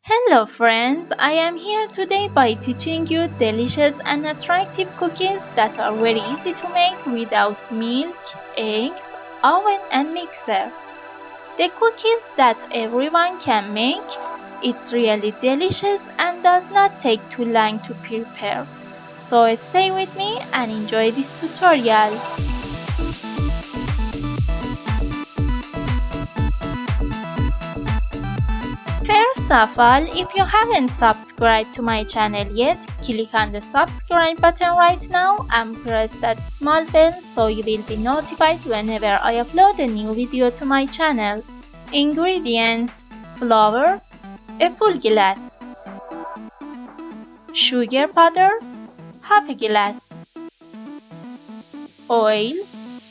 Hello friends, I am here today by teaching you delicious and attractive cookies that are very easy to make without milk, eggs, oven and mixer. The cookies that everyone can make, it's really delicious and does not take too long to prepare. So stay with me and enjoy this tutorial. First of all, if you haven't subscribed to my channel yet, click on the subscribe button right now and press that small bell so you will be notified whenever I upload a new video to my channel. Ingredients: flour, a full glass, sugar powder, half a glass, oil,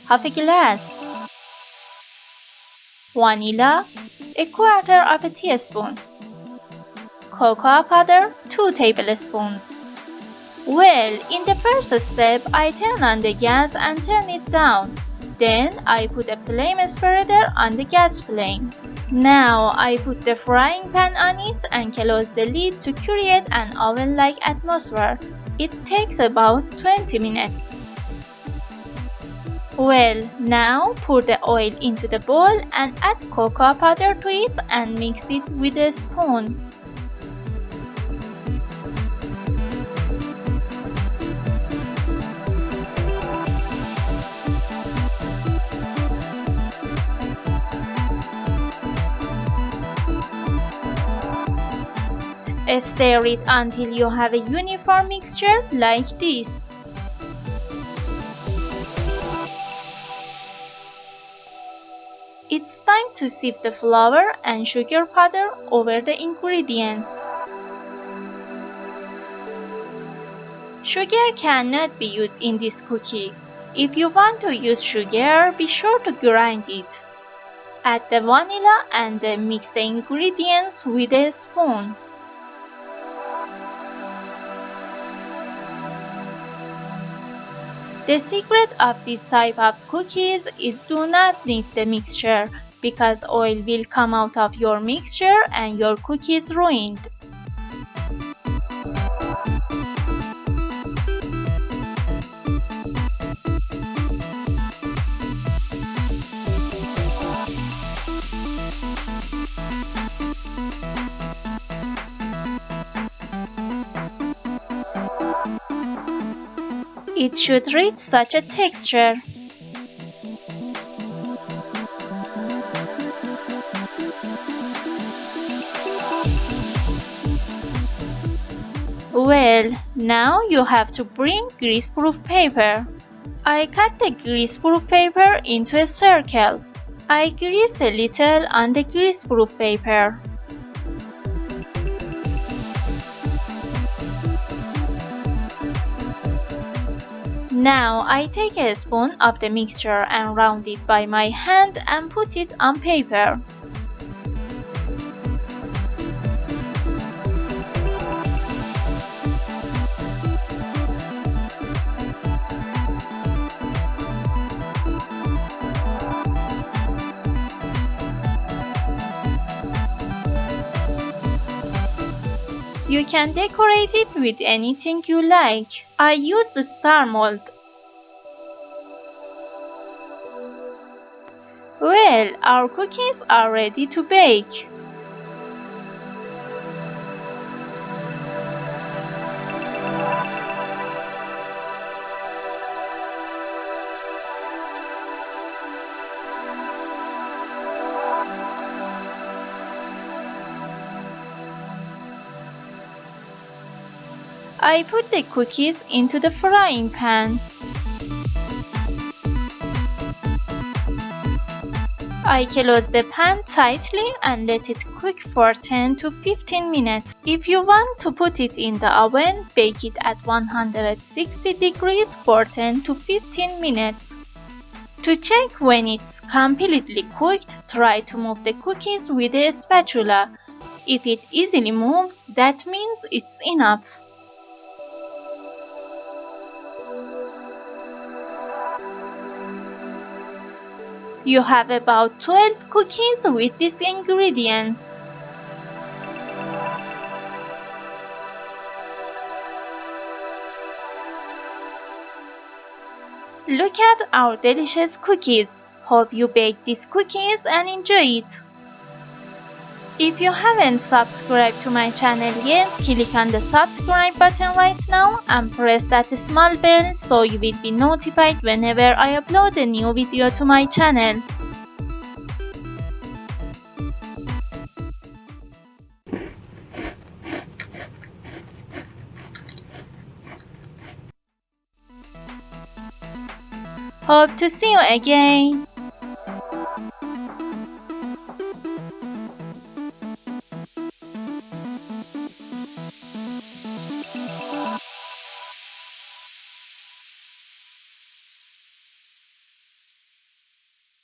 half a glass, vanilla, a quarter of a teaspoon, cocoa powder, 2 tablespoons. Well, in the first step, I turn on the gas and turn it down. Then I put a flame spreader on the gas flame. Now I put the frying pan on it and close the lid to create an oven-like atmosphere. It takes about 20 minutes. Well, now pour the oil into the bowl and add cocoa powder to it and mix it with a spoon. Stir it until you have a uniform mixture like this. It's time to sift the flour and sugar powder over the ingredients. Sugar cannot be used in this cookie. If you want to use sugar, be sure to grind it. Add the vanilla and then mix the ingredients with a spoon. The secret of this type of cookies is do not knead the mixture because oil will come out of your mixture and your cookie is ruined. It should reach such a texture. Well, now you have to bring greaseproof paper. I cut the greaseproof paper into a circle. I grease a little on the greaseproof paper. Now I take a spoon of the mixture and round it by my hand and put it on paper. You can decorate it with anything you like. I use the star mold. Well, our cookies are ready to bake. I put the cookies into the frying pan. I close the pan tightly and let it cook for 10 to 15 minutes. If you want to put it in the oven, bake it at 160 degrees for 10 to 15 minutes. To check when it's completely cooked, try to move the cookies with a spatula. If it easily moves, that means it's enough. You have about 12 cookies with these ingredients. Look at our delicious cookies. Hope you bake these cookies and enjoy it. If you haven't subscribed to my channel yet, click on the subscribe button right now and press that small bell so you will be notified whenever I upload a new video to my channel. Hope to see you again.